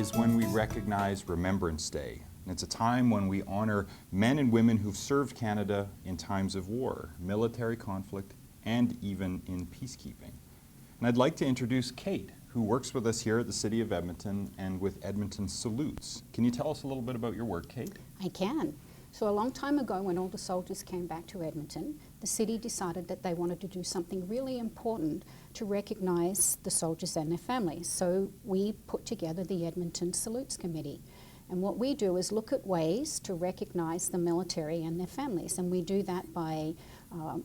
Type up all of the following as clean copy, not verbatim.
is when we recognize Remembrance Day. And it's a time when we honor men and women who've served Canada in times of war, military conflict, and even in peacekeeping. And I'd like to introduce Kate, who works with us here at the City of Edmonton and with Edmonton Salutes. Can you tell us a little bit about your work, Kate? I can. So a long time ago, when all the soldiers came back to Edmonton, the city decided that they wanted to do something really important to recognise the soldiers and their families. So we put together the Edmonton Salutes Committee. And what we do is look at ways to recognise the military and their families. And we do that by,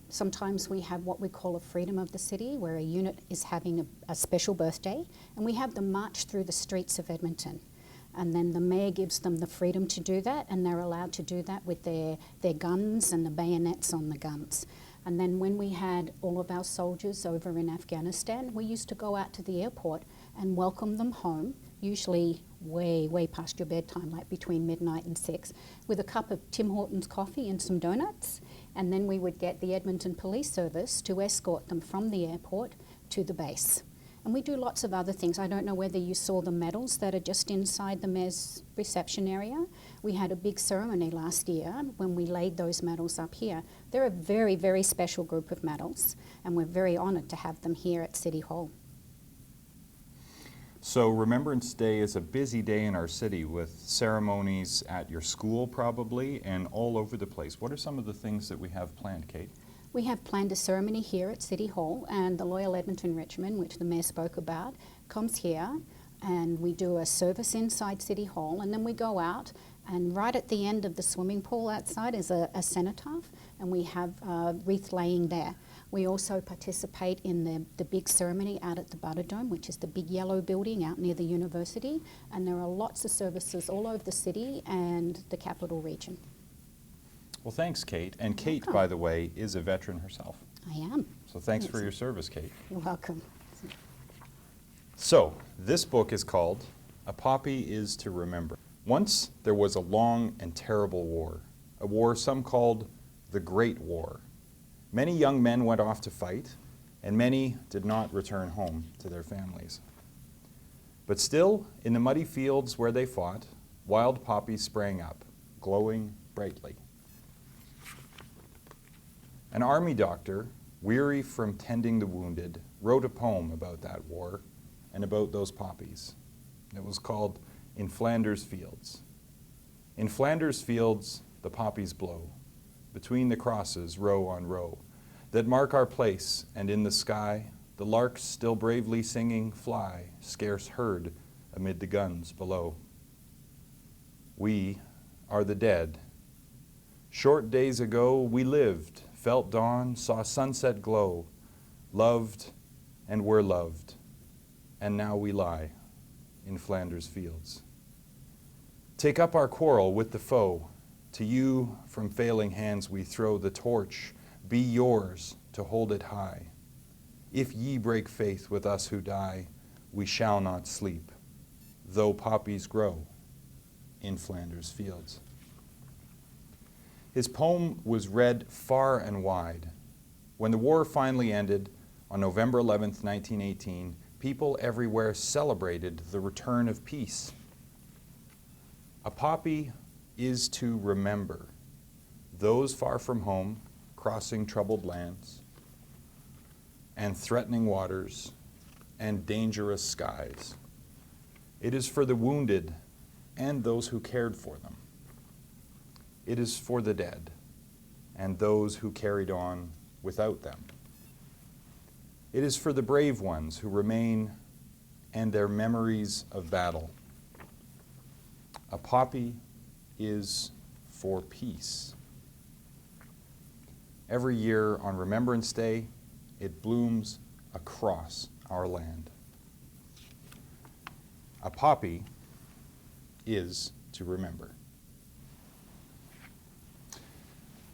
sometimes we have what we call a Freedom of the City, where a unit is having a special birthday, and we have them march through the streets of Edmonton. And then the mayor gives them the freedom to do that, and they're allowed to do that with their guns and the bayonets on the guns. And then when we had all of our soldiers over in Afghanistan, we used to go out to the airport and welcome them home, usually way past your bedtime, like between midnight and 6, with a cup of Tim Hortons coffee and some donuts. And then we would get the Edmonton Police Service to escort them from the airport to the base. And we do lots of other things. I don't know whether you saw the medals that are just inside the mayor's reception area. We had a big ceremony last year when we laid those medals up here. They're a very special group of medals, and we're very honoured to have them here at City Hall. So Remembrance Day is a busy day in our city with ceremonies at your school probably and all over the place. What are some of the things that we have planned, Kate? We have planned a ceremony here at City Hall, and the Loyal Edmonton Richmond, which the Mayor spoke about, comes here, and we do a service inside City Hall, and then we go out, and right at the end of the swimming pool outside is a cenotaph, and we have wreath laying there. We also participate in the big ceremony out at the Butterdome, which is the big yellow building out near the university, and there are lots of services all over the city and the Capital Region. Well, thanks, Kate. And Kate, by the way, is a veteran herself. I am. So thanks for your service, Kate. You're welcome. So, this book is called A Poppy is to Remember. Once there was a long and terrible war, a war some called the Great War. Many young men went off to fight, and many did not return home to their families. But still, in the muddy fields where they fought, wild poppies sprang up, glowing brightly. An army doctor, weary from tending the wounded, wrote a poem about that war and about those poppies. It was called In Flanders Fields. In Flanders Fields, the poppies blow, between the crosses, row on row, that mark our place, and in the sky, the larks still bravely singing fly, scarce heard amid the guns below. We are the dead. Short days ago we lived, felt dawn, saw sunset glow, loved and were loved, and now we lie in Flanders Fields. Take up our quarrel with the foe. To you from failing hands we throw the torch. Be yours to hold it high. If ye break faith with us who die, we shall not sleep, though poppies grow in Flanders Fields. His poem was read far and wide. When the war finally ended on November 11th, 1918, people everywhere celebrated the return of peace. A poppy is to remember those far from home, crossing troubled lands, and threatening waters, and dangerous skies. It is for the wounded and those who cared for them. It is for the dead and those who carried on without them. It is for the brave ones who remain and their memories of battle. A poppy is for peace. Every year on Remembrance Day, it blooms across our land. A poppy is to remember.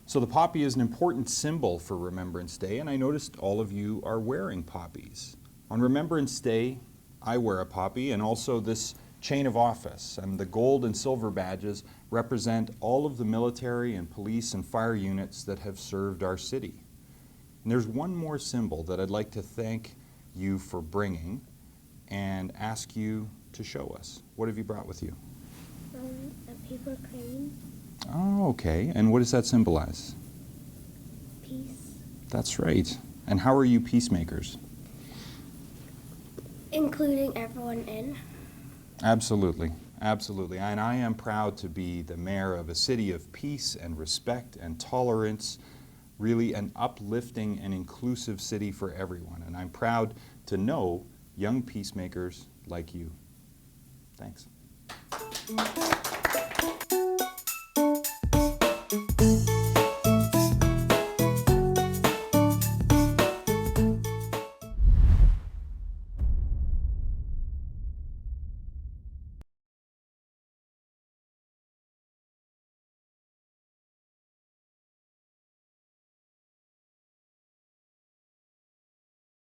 So the poppy is an important symbol for Remembrance Day, and I noticed all of you are wearing poppies. On Remembrance Day, I wear a poppy, and also this chain of office, and the gold and silver badges represent all of the military and police and fire units that have served our city. And there's one more symbol that I'd like to thank you for bringing and ask you to show us. What have you brought with you? A paper crane. Oh, okay. And what does that symbolize? Peace. That's right. And how are you peacemakers? Including everyone in. Absolutely. Absolutely. And I am proud to be the mayor of a city of peace and respect and tolerance, really an uplifting and inclusive city for everyone. And I'm proud to know young peacemakers like you. Thanks.